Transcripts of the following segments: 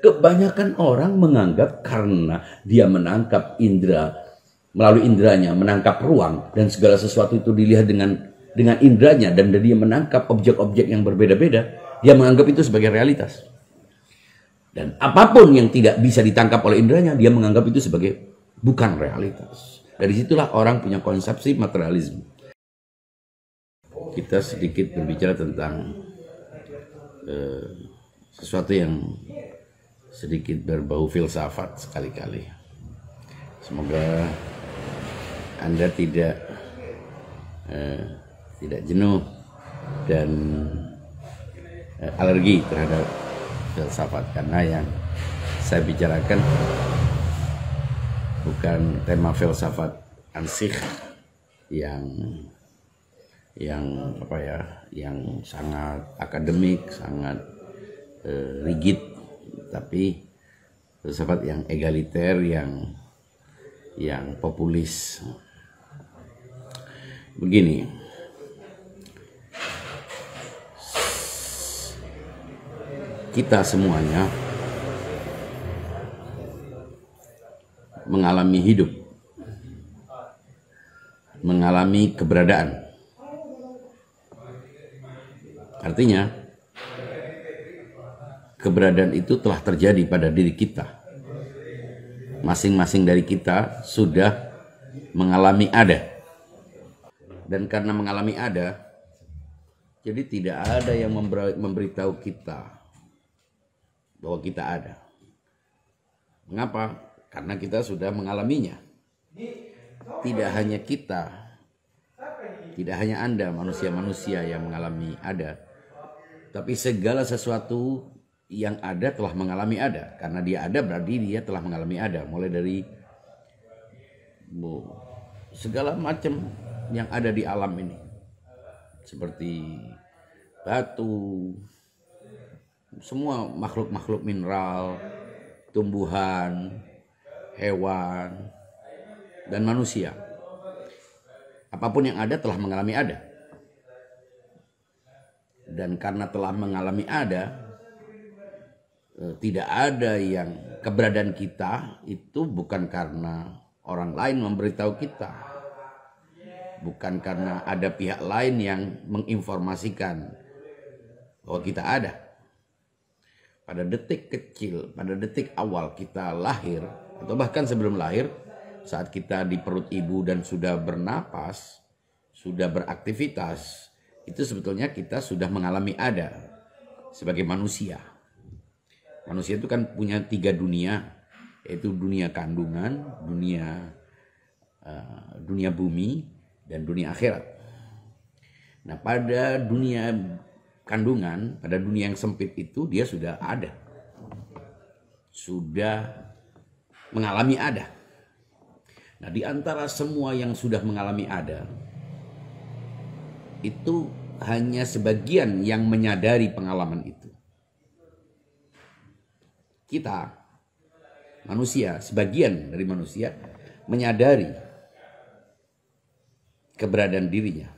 Kebanyakan orang menganggap karena dia menangkap indera, melalui inderanya menangkap ruang dan segala sesuatu itu dilihat dengan inderanya, dan dia menangkap objek-objek yang berbeda-beda, dia menganggap itu sebagai realitas. Dan apapun yang tidak bisa ditangkap oleh inderanya, dia menganggap itu sebagai bukan realitas. Dari situlah orang punya konsepsi materialisme. Kita sedikit berbicara tentang sesuatu yang sedikit berbau filsafat sekali-kali. Semoga Anda tidak jenuh dan alergi terhadap filsafat, karena yang saya bicarakan bukan tema filsafat ansih yang sangat akademik, sangat rigid, tapi filsafat yang egaliter, yang populis. Begini, kita semuanya mengalami hidup, mengalami keberadaan. Artinya, keberadaan itu telah terjadi pada diri kita. Masing-masing dari kita sudah mengalami ada. Dan karena mengalami ada, jadi tidak ada yang memberitahu kita bahwa kita ada. Mengapa? Karena kita sudah mengalaminya. Tidak hanya kita, tidak hanya Anda, manusia-manusia yang mengalami ada, tapi segala sesuatu yang ada telah mengalami ada. Karena dia ada berarti dia telah mengalami ada. Mulai dari segala macam yang ada di alam ini, seperti batu, semua makhluk-makhluk mineral, tumbuhan, hewan, dan manusia. Apapun yang ada telah mengalami ada. Dan karena telah mengalami ada, tidak ada yang keberadaan kita itu bukan karena orang lain memberitahu kita. Bukan karena ada pihak lain yang menginformasikan bahwa kita ada. Pada detik kecil, pada detik awal kita lahir, atau bahkan sebelum lahir, saat kita di perut ibu dan sudah bernapas, sudah beraktivitas, itu sebetulnya kita sudah mengalami ada sebagai manusia. Manusia itu kan punya 3 dunia, yaitu dunia kandungan, dunia bumi, dan dunia akhirat. Nah, pada dunia kandungan, pada dunia yang sempit itu dia sudah ada, sudah mengalami ada. Nah, di antara semua yang sudah mengalami ada, itu hanya sebagian yang menyadari pengalaman itu. Kita, manusia, sebagian dari manusia menyadari keberadaan dirinya,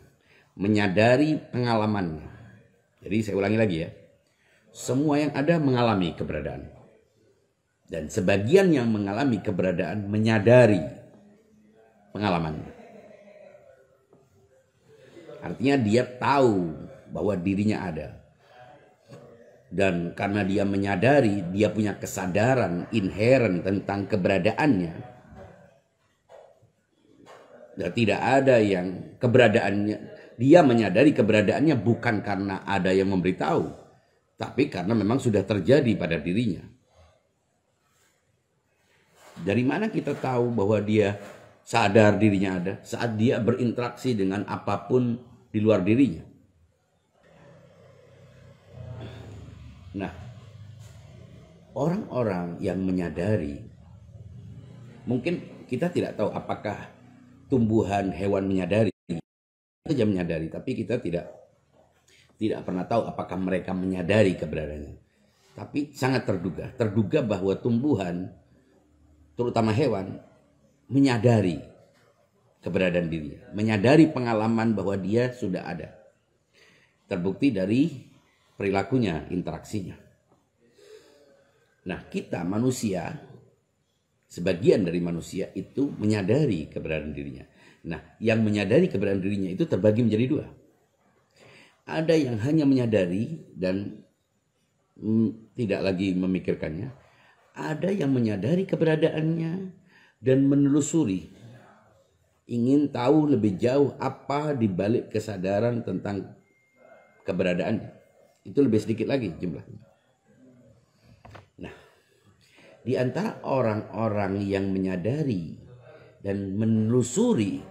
menyadari pengalamannya. Jadi saya ulangi lagi ya, semua yang ada mengalami keberadaan. Dan sebagian yang mengalami keberadaan menyadari pengalamannya. Artinya dia tahu bahwa dirinya ada. Dan karena dia menyadari, dia punya kesadaran inheren tentang keberadaannya. Dan tidak ada yang keberadaannya, dia menyadari keberadaannya bukan karena ada yang memberitahu, tapi karena memang sudah terjadi pada dirinya. Dari mana kita tahu bahwa dia sadar dirinya ada? Saat dia berinteraksi dengan apapun di luar dirinya. Nah, orang-orang yang menyadari, mungkin kita tidak tahu apakah tumbuhan, hewan menyadari, saja menyadari, tapi kita tidak pernah tahu apakah mereka menyadari keberadaannya. Tapi sangat terduga bahwa tumbuhan, terutama hewan, menyadari keberadaan dirinya, menyadari pengalaman bahwa dia sudah ada. Terbukti dari perilakunya, interaksinya. Nah, kita manusia, sebagian dari manusia itu menyadari keberadaan dirinya. Nah, yang menyadari keberadaan dirinya itu terbagi menjadi dua. Ada yang hanya menyadari dan tidak lagi memikirkannya. Ada yang menyadari keberadaannya dan menelusuri. Ingin tahu lebih jauh apa di balik kesadaran tentang keberadaannya. Itu lebih sedikit lagi jumlahnya. Nah, di antara orang-orang yang menyadari dan menelusuri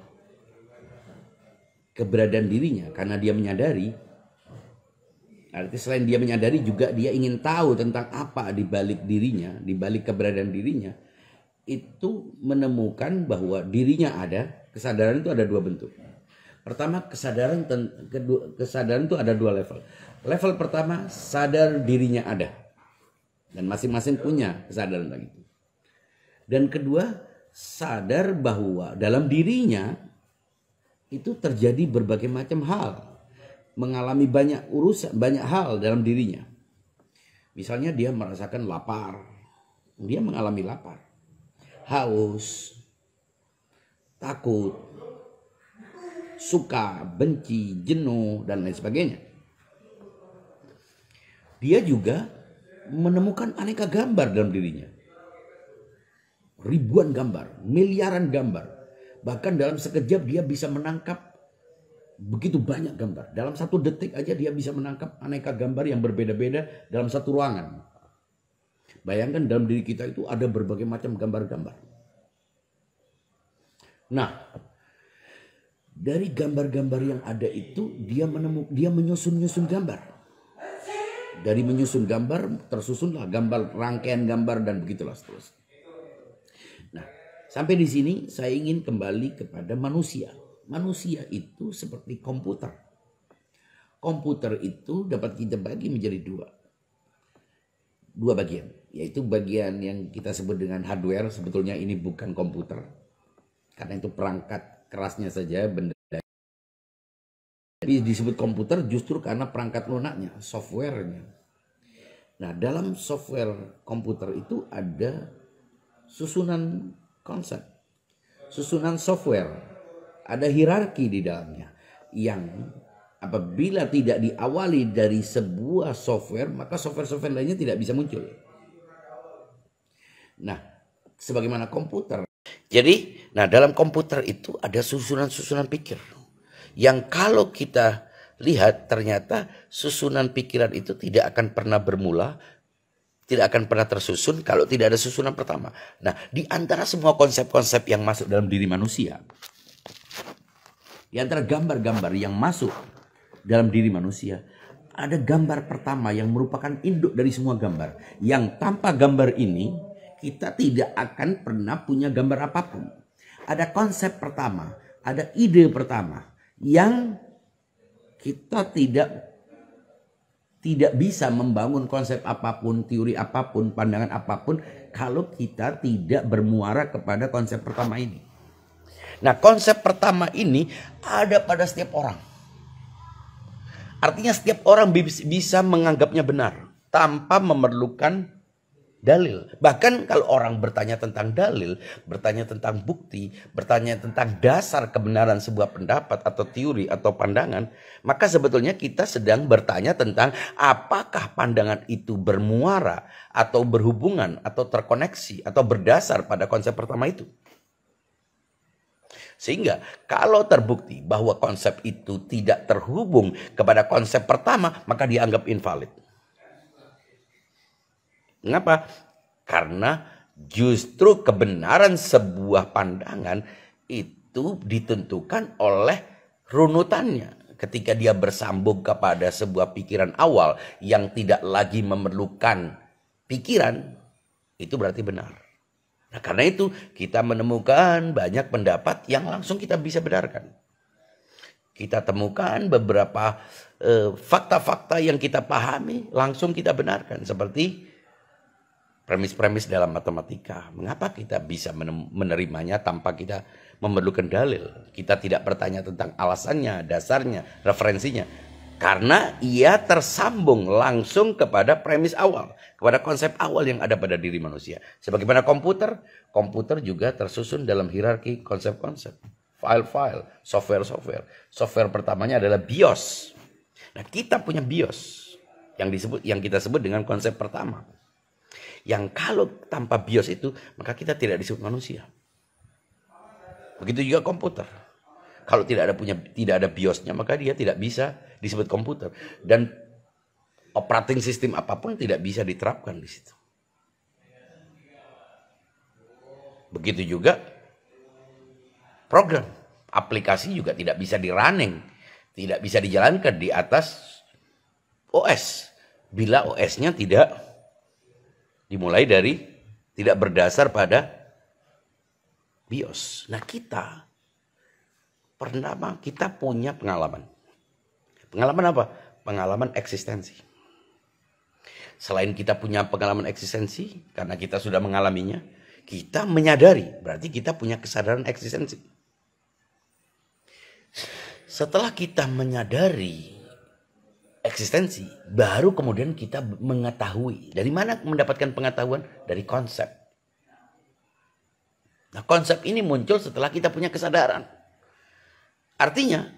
keberadaan dirinya karena dia menyadari, artinya selain dia menyadari juga dia ingin tahu tentang apa di balik dirinya, di balik keberadaan dirinya, itu menemukan bahwa dirinya ada. Kesadaran itu ada dua bentuk. Pertama, kesadaran itu ada dua level. Level pertama, sadar dirinya ada. Dan masing-masing punya kesadaran lagi. Dan kedua, sadar bahwa dalam dirinya itu terjadi berbagai macam hal. Mengalami banyak urusan, banyak hal dalam dirinya. Misalnya dia merasakan lapar. Dia mengalami lapar. Haus. Takut. Suka, benci, jenuh, dan lain sebagainya. Dia juga menemukan aneka gambar dalam dirinya. Ribuan gambar, miliaran gambar. Bahkan dalam sekejap dia bisa menangkap begitu banyak gambar. Dalam satu detik aja dia bisa menangkap aneka gambar yang berbeda-beda dalam satu ruangan. Bayangkan dalam diri kita itu ada berbagai macam gambar-gambar. Nah, dari gambar-gambar yang ada itu dia menyusun-nyusun gambar. Dari menyusun gambar tersusunlah gambar, rangkaian gambar dan begitulah seterusnya. Nah, sampai di sini saya ingin kembali kepada manusia. Manusia itu seperti komputer. Komputer itu dapat kita bagi menjadi dua bagian. Yaitu bagian yang kita sebut dengan hardware. Sebetulnya ini bukan komputer. Karena itu perangkat kerasnya saja, benda. Tapi disebut komputer justru karena perangkat lunaknya, softwarenya. Nah, dalam software komputer itu ada susunan konsep, susunan software, ada hierarki di dalamnya yang apabila tidak diawali dari sebuah software, maka software-software lainnya tidak bisa muncul. Nah, sebagaimana komputer. Jadi, nah dalam komputer itu ada susunan-susunan pikir. Yang kalau kita lihat ternyata susunan pikiran itu tidak akan pernah bermula, tidak akan pernah tersusun kalau tidak ada susunan pertama. Nah, di antara semua konsep-konsep yang masuk dalam diri manusia, di antara gambar-gambar yang masuk dalam diri manusia, ada gambar pertama yang merupakan induk dari semua gambar. Yang tanpa gambar ini, kita tidak akan pernah punya gambar apapun. Ada konsep pertama, ada ide pertama yang kita tidak bisa membangun konsep apapun, teori apapun, pandangan apapun kalau kita tidak bermuara kepada konsep pertama ini. Nah, konsep pertama ini ada pada setiap orang. Artinya setiap orang bisa menganggapnya benar tanpa memerlukan dalil. Bahkan kalau orang bertanya tentang dalil, bertanya tentang bukti, bertanya tentang dasar kebenaran sebuah pendapat atau teori atau pandangan, maka sebetulnya kita sedang bertanya tentang apakah pandangan itu bermuara atau berhubungan atau terkoneksi atau berdasar pada konsep pertama itu. Sehingga kalau terbukti bahwa konsep itu tidak terhubung kepada konsep pertama, maka dianggap invalid. Mengapa? Karena justru kebenaran sebuah pandangan itu ditentukan oleh runutannya. Ketika dia bersambung kepada sebuah pikiran awal yang tidak lagi memerlukan pikiran, itu berarti benar. Nah, karena itu kita menemukan banyak pendapat yang langsung kita bisa benarkan. Kita temukan beberapa fakta-fakta yang kita pahami langsung kita benarkan. Seperti premis-premis dalam matematika. Mengapa kita bisa menerimanya tanpa kita memerlukan dalil? Kita tidak bertanya tentang alasannya, dasarnya, referensinya. Karena ia tersambung langsung kepada premis awal, kepada konsep awal yang ada pada diri manusia. Sebagaimana komputer juga tersusun dalam hierarki konsep-konsep. File-file, software-software. Software pertamanya adalah BIOS. Nah, kita punya BIOS yang kita sebut dengan konsep pertama. Yang kalau tanpa BIOS itu, maka kita tidak disebut manusia. Begitu juga komputer. Kalau tidak ada BIOS-nya, maka dia tidak bisa disebut komputer. Dan operating system apapun tidak bisa diterapkan di situ. Begitu juga program, aplikasi juga tidak bisa di-running, tidak bisa dijalankan di atas OS. Bila OS-nya tidak dimulai dari, tidak berdasar pada BIOS. Nah, kita punya pengalaman. Pengalaman apa? Pengalaman eksistensi. Selain kita punya pengalaman eksistensi, karena kita sudah mengalaminya, kita menyadari, berarti kita punya kesadaran eksistensi. Setelah kita menyadari eksistensi, baru kemudian kita mengetahui. Dari mana mendapatkan pengetahuan? Dari konsep. Nah, konsep ini muncul setelah kita punya kesadaran. Artinya,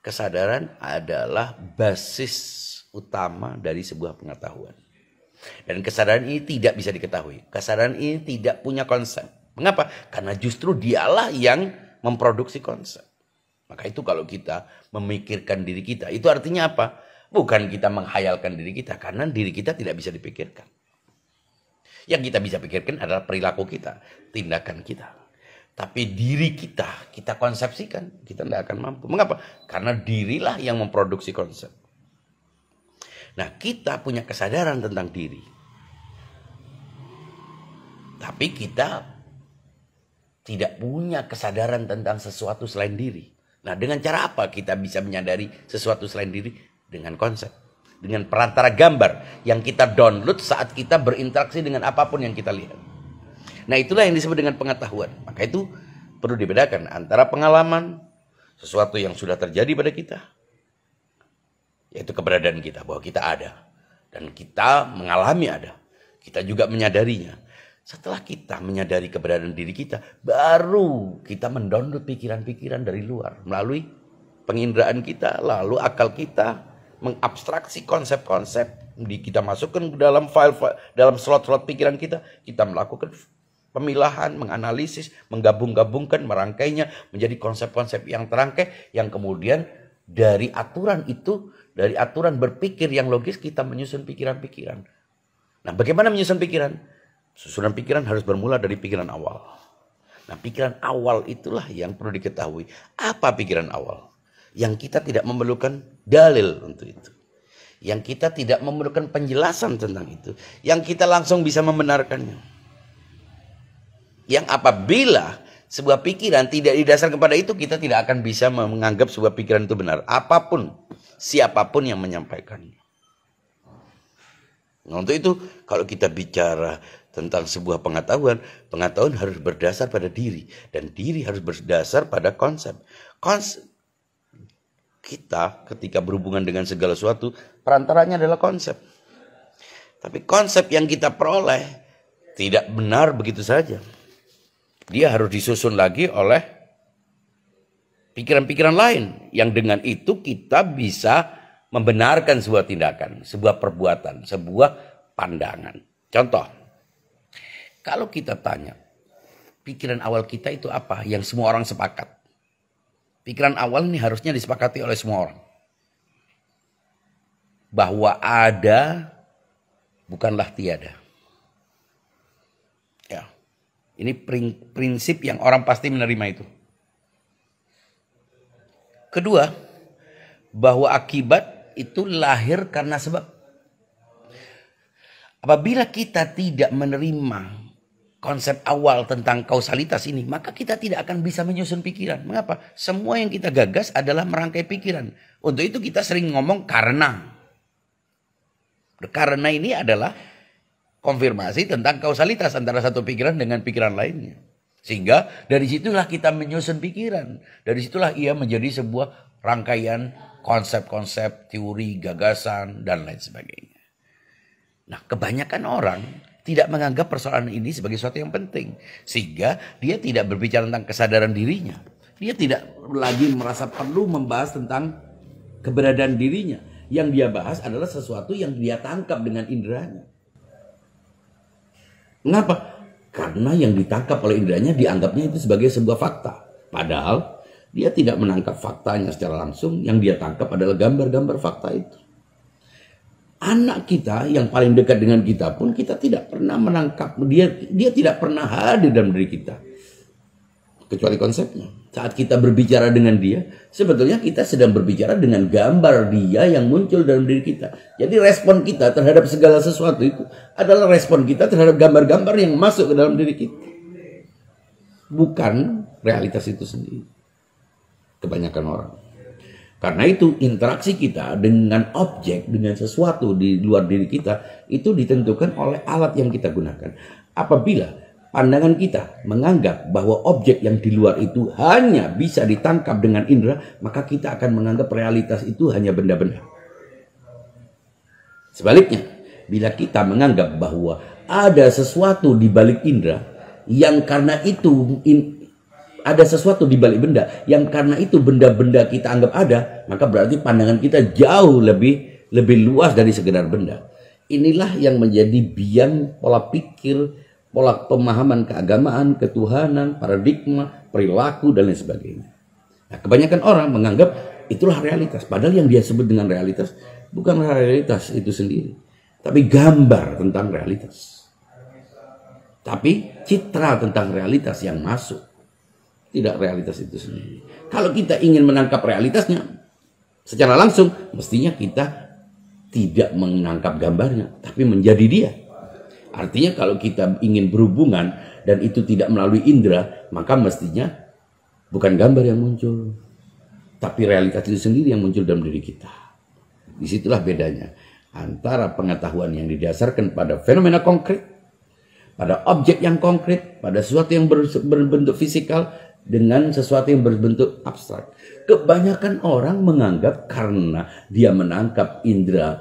kesadaran adalah basis utama dari sebuah pengetahuan. Dan kesadaran ini tidak bisa diketahui. Kesadaran ini tidak punya konsep. Mengapa? Karena justru dialah yang memproduksi konsep. Maka itu kalau kita memikirkan diri kita, itu artinya apa? Bukan kita menghayalkan diri kita, karena diri kita tidak bisa dipikirkan. Yang kita bisa pikirkan adalah perilaku kita, tindakan kita. Tapi diri kita konsepsikan, kita tidak akan mampu. Mengapa? Karena dirilah yang memproduksi konsep. Nah, kita punya kesadaran tentang diri. Tapi kita tidak punya kesadaran tentang sesuatu selain diri. Nah, dengan cara apa kita bisa menyadari sesuatu selain diri? Dengan konsep. Dengan perantara gambar yang kita download saat kita berinteraksi dengan apapun yang kita lihat. Nah, itulah yang disebut dengan pengetahuan. Maka itu perlu dibedakan antara pengalaman, sesuatu yang sudah terjadi pada kita, yaitu keberadaan kita, bahwa kita ada. Dan kita mengalami ada. Kita juga menyadarinya. Setelah kita menyadari keberadaan diri kita, baru kita mendownload pikiran-pikiran dari luar. Melalui penginderaan kita, lalu akal kita mengabstraksi konsep-konsep. Kita masukkan ke dalam file, dalam slot-slot pikiran kita. Kita melakukan pemilahan, menganalisis, menggabung-gabungkan, merangkainya menjadi konsep-konsep yang terangkai, yang kemudian dari aturan itu, dari aturan berpikir yang logis, kita menyusun pikiran-pikiran. Nah, bagaimana menyusun pikiran? Susunan pikiran harus bermula dari pikiran awal. Nah, pikiran awal itulah yang perlu diketahui. Apa pikiran awal? Yang kita tidak memerlukan dalil untuk itu. Yang kita tidak memerlukan penjelasan tentang itu. Yang kita langsung bisa membenarkannya. Yang apabila sebuah pikiran tidak didasarkan kepada itu, kita tidak akan bisa menganggap sebuah pikiran itu benar. Apapun, siapapun yang menyampaikannya. Nah, untuk itu, kalau kita bicara tentang sebuah pengetahuan, pengetahuan harus berdasar pada diri. Dan diri harus berdasar pada konsep. Kita ketika berhubungan dengan segala sesuatu, perantaranya adalah konsep. Tapi konsep yang kita peroleh tidak benar begitu saja. Dia harus disusun lagi oleh pikiran-pikiran lain. Yang dengan itu kita bisa membenarkan sebuah tindakan, sebuah perbuatan, sebuah pandangan. Contoh, kalau kita tanya, pikiran awal kita itu apa? Yang semua orang sepakat. Pikiran awal ini harusnya disepakati oleh semua orang. Bahwa ada bukanlah tiada. Ya. Ini prinsip yang orang pasti menerima itu. Kedua, bahwa akibat itu lahir karena sebab. Apabila kita tidak menerima konsep awal tentang kausalitas ini, maka kita tidak akan bisa menyusun pikiran. Mengapa? Semua yang kita gagas adalah merangkai pikiran. Untuk itu kita sering ngomong karena. Karena ini adalah konfirmasi tentang kausalitas antara satu pikiran dengan pikiran lainnya. Sehingga dari situlah kita menyusun pikiran. Dari situlah ia menjadi sebuah rangkaian konsep-konsep, teori, gagasan, dan lain sebagainya. Nah, kebanyakan orang tidak menganggap persoalan ini sebagai sesuatu yang penting. Sehingga dia tidak berbicara tentang kesadaran dirinya. Dia tidak lagi merasa perlu membahas tentang keberadaan dirinya. Yang dia bahas adalah sesuatu yang dia tangkap dengan inderanya. Mengapa? Karena yang ditangkap oleh inderanya dianggapnya itu sebagai sebuah fakta. Padahal dia tidak menangkap faktanya secara langsung. Yang dia tangkap adalah gambar-gambar fakta itu. Anak kita yang paling dekat dengan kita pun kita tidak pernah menangkap. Dia tidak pernah hadir dalam diri kita. Kecuali konsepnya. Saat kita berbicara dengan dia, sebetulnya kita sedang berbicara dengan gambar dia yang muncul dalam diri kita. Jadi respon kita terhadap segala sesuatu itu adalah respon kita terhadap gambar-gambar yang masuk ke dalam diri kita. Bukan realitas itu sendiri. Kebanyakan orang. Karena itu interaksi kita dengan objek, dengan sesuatu di luar diri kita itu ditentukan oleh alat yang kita gunakan. Apabila pandangan kita menganggap bahwa objek yang di luar itu hanya bisa ditangkap dengan indera, maka kita akan menganggap realitas itu hanya benda-benda. Sebaliknya, bila kita menganggap bahwa ada sesuatu di balik indera yang karena itu ada sesuatu di balik benda yang karena itu benda-benda kita anggap ada, maka berarti pandangan kita jauh lebih luas dari sekedar benda. Inilah yang menjadi biang pola pikir, pola pemahaman keagamaan, ketuhanan, paradigma, perilaku, dan lain sebagainya. Nah, kebanyakan orang menganggap itulah realitas. Padahal yang dia sebut dengan realitas bukan realitas itu sendiri, tapi gambar tentang realitas. Tapi citra tentang realitas yang masuk. Tidak realitas itu sendiri. Kalau kita ingin menangkap realitasnya secara langsung, mestinya kita tidak menangkap gambarnya, tapi menjadi dia. Artinya kalau kita ingin berhubungan dan itu tidak melalui indera, maka mestinya bukan gambar yang muncul, tapi realitas itu sendiri yang muncul dalam diri kita. Disitulah bedanya antara pengetahuan yang didasarkan pada fenomena konkret, pada objek yang konkret, pada sesuatu yang berbentuk fisikal, dengan sesuatu yang berbentuk abstrak. Kebanyakan orang menganggap karena dia menangkap indera,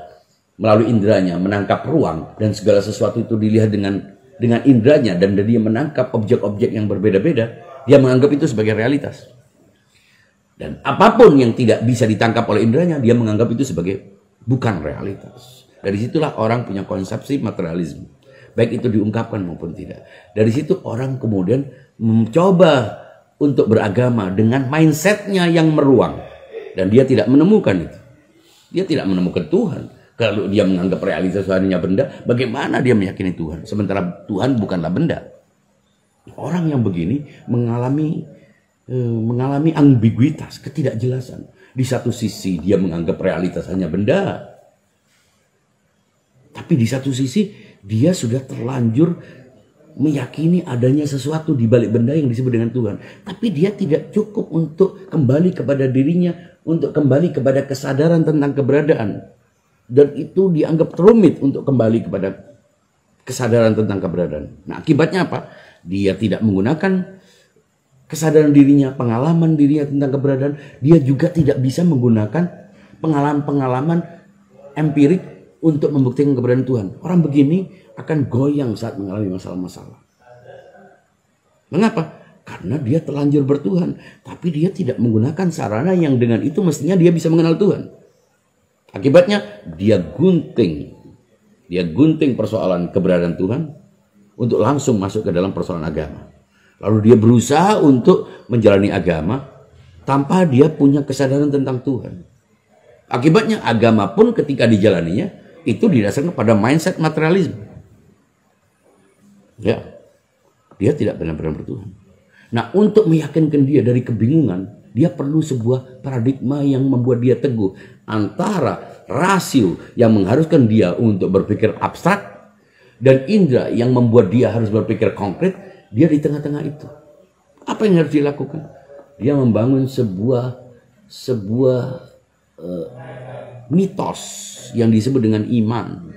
melalui inderanya menangkap ruang dan segala sesuatu itu dilihat dengan inderanya, dan dia menangkap objek-objek yang berbeda-beda, dia menganggap itu sebagai realitas. Dan apapun yang tidak bisa ditangkap oleh inderanya, dia menganggap itu sebagai bukan realitas. Dari situlah orang punya konsepsi materialisme, baik itu diungkapkan maupun tidak. Dari situ orang kemudian mencoba untuk beragama dengan mindsetnya yang meruang, dan dia tidak menemukan itu. Dia tidak menemukan Tuhan. Kalau dia menganggap realitas hanya benda, bagaimana dia meyakini Tuhan? Sementara Tuhan bukanlah benda. Orang yang begini mengalami ambiguitas, ketidakjelasan. Di satu sisi dia menganggap realitas hanya benda, tapi di satu sisi dia sudah terlanjur meyakini adanya sesuatu di balik benda yang disebut dengan Tuhan. Tapi dia tidak cukup untuk kembali kepada dirinya, untuk kembali kepada kesadaran tentang keberadaan. Dan itu dianggap rumit untuk kembali kepada kesadaran tentang keberadaan. Nah, akibatnya apa? Dia tidak menggunakan kesadaran dirinya, pengalaman dirinya tentang keberadaan. Dia juga tidak bisa menggunakan pengalaman-pengalaman empirik untuk membuktikan keberadaan Tuhan. Orang begini akan goyang saat mengalami masalah-masalah. Mengapa? Karena dia terlanjur bertuhan, tapi dia tidak menggunakan sarana yang dengan itu mestinya dia bisa mengenal Tuhan. Akibatnya dia gunting persoalan keberadaan Tuhan untuk langsung masuk ke dalam persoalan agama. Lalu dia berusaha untuk menjalani agama tanpa dia punya kesadaran tentang Tuhan. Akibatnya agama pun ketika dijalaninya itu didasarkan pada mindset materialisme. Ya, dia tidak benar-benar bertuhan. Nah, untuk meyakinkan dia dari kebingungan, dia perlu sebuah paradigma yang membuat dia teguh antara rasio yang mengharuskan dia untuk berpikir abstrak dan indera yang membuat dia harus berpikir konkret. Dia di tengah-tengah itu. Apa yang harus dilakukan? Dia membangun sebuah mitos yang disebut dengan iman.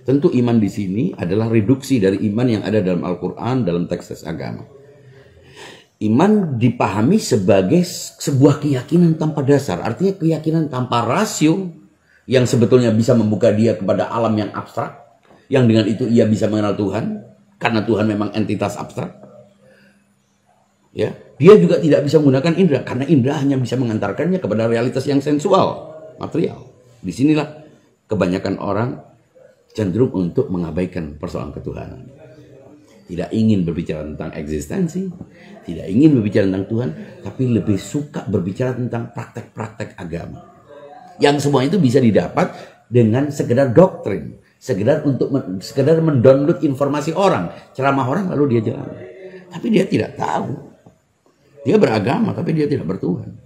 Tentu iman di sini adalah reduksi dari iman yang ada dalam Al-Quran, dalam teks-teks agama. Iman dipahami sebagai sebuah keyakinan tanpa dasar, artinya keyakinan tanpa rasio yang sebetulnya bisa membuka dia kepada alam yang abstrak, yang dengan itu ia bisa mengenal Tuhan, karena Tuhan memang entitas abstrak. Ya, dia juga tidak bisa menggunakan indera, karena indera hanya bisa mengantarkannya kepada realitas yang sensual, material. Disinilah kebanyakan orang cenderung untuk mengabaikan persoalan ketuhanan. Tidak ingin berbicara tentang eksistensi, tidak ingin berbicara tentang Tuhan, tapi lebih suka berbicara tentang praktek-praktek agama. Yang semua itu bisa didapat dengan sekedar doktrin, sekedar mendownload informasi orang, ceramah orang lalu dia jalan. Tapi dia tidak tahu. Dia beragama tapi dia tidak bertuhan.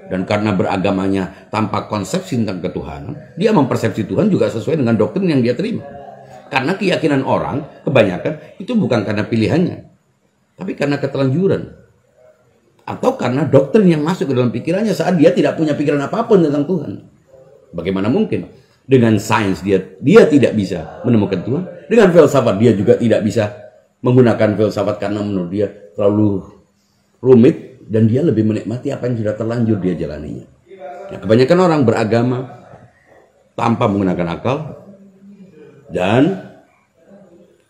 Dan karena beragamanya tanpa konsepsi tentang ketuhanan, dia mempersepsi Tuhan juga sesuai dengan doktrin yang dia terima. Karena keyakinan orang kebanyakan itu bukan karena pilihannya, tapi karena ketelanjuran. Atau karena doktrin yang masuk ke dalam pikirannya saat dia tidak punya pikiran apapun tentang Tuhan. Bagaimana mungkin? Dengan sains dia tidak bisa menemukan Tuhan. Dengan filsafat dia juga tidak bisa menggunakan filsafat karena menurut dia terlalu rumit. Dan dia lebih menikmati apa yang sudah terlanjur dia jalaninya. Nah, kebanyakan orang beragama tanpa menggunakan akal dan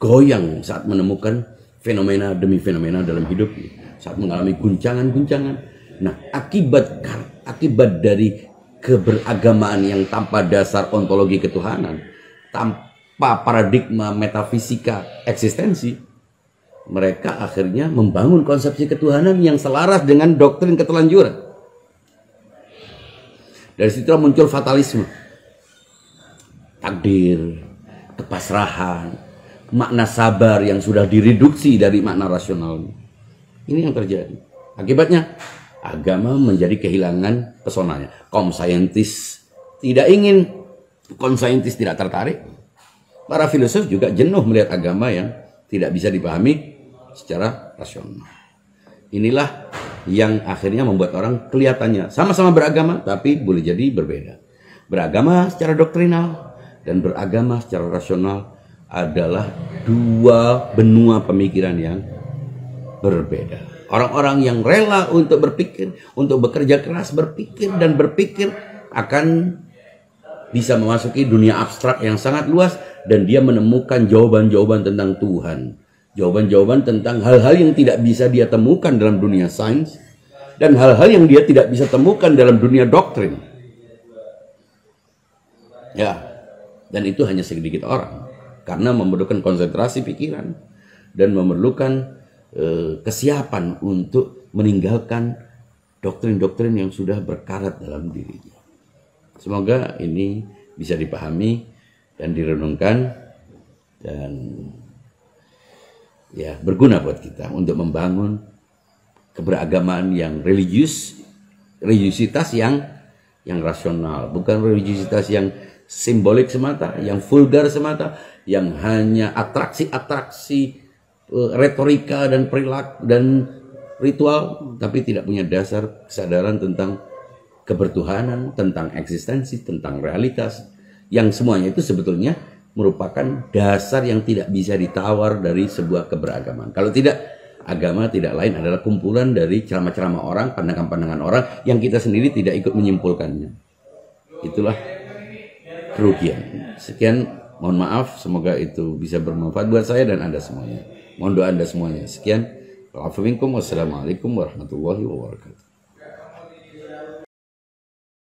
goyang saat menemukan fenomena demi fenomena dalam hidupnya, saat mengalami guncangan-guncangan. Nah, akibat dari keberagamaan yang tanpa dasar ontologi ketuhanan, tanpa paradigma metafisika eksistensi, mereka akhirnya membangun konsepsi ketuhanan yang selaras dengan doktrin ketelanjuran. Dari situ muncul fatalisme, takdir, kepasrahan, makna sabar yang sudah direduksi dari makna rasional. Ini yang terjadi. Akibatnya agama menjadi kehilangan pesonanya. Kaum saintis tidak ingin, kaum saintis tidak tertarik. Para filosof juga jenuh melihat agama yang tidak bisa dipahami secara rasional. Inilah yang akhirnya membuat orang kelihatannya sama-sama beragama tapi boleh jadi berbeda. Beragama secara doktrinal dan beragama secara rasional adalah dua benua pemikiran yang berbeda. Orang-orang yang rela untuk berpikir, untuk bekerja keras berpikir dan berpikir akan bisa memasuki dunia abstrak yang sangat luas dan dia menemukan jawaban-jawaban tentang Tuhan. Jawaban-jawaban tentang hal-hal yang tidak bisa dia temukan dalam dunia sains dan hal-hal yang dia tidak bisa temukan dalam dunia doktrin. Ya, dan itu hanya sedikit orang karena memerlukan konsentrasi pikiran dan memerlukan kesiapan untuk meninggalkan doktrin-doktrin yang sudah berkarat dalam dirinya. Semoga ini bisa dipahami dan direnungkan dan ya berguna buat kita untuk membangun keberagamaan yang religiusitas yang rasional, bukan religiusitas yang simbolik semata, yang vulgar semata, yang hanya atraksi-atraksi retorika dan perilaku dan ritual, tapi tidak punya dasar kesadaran tentang kebertuhanan, tentang eksistensi, tentang realitas, yang semuanya itu sebetulnya merupakan dasar yang tidak bisa ditawar dari sebuah keberagaman. Kalau tidak, agama tidak lain adalah kumpulan dari ceramah-ceramah orang, pandangan-pandangan orang yang kita sendiri tidak ikut menyimpulkannya. Itulah kerugian. Sekian, mohon maaf, semoga itu bisa bermanfaat buat saya dan Anda semuanya. Mohon doa Anda semuanya. Sekian, wassalamualaikum warahmatullahi wabarakatuh.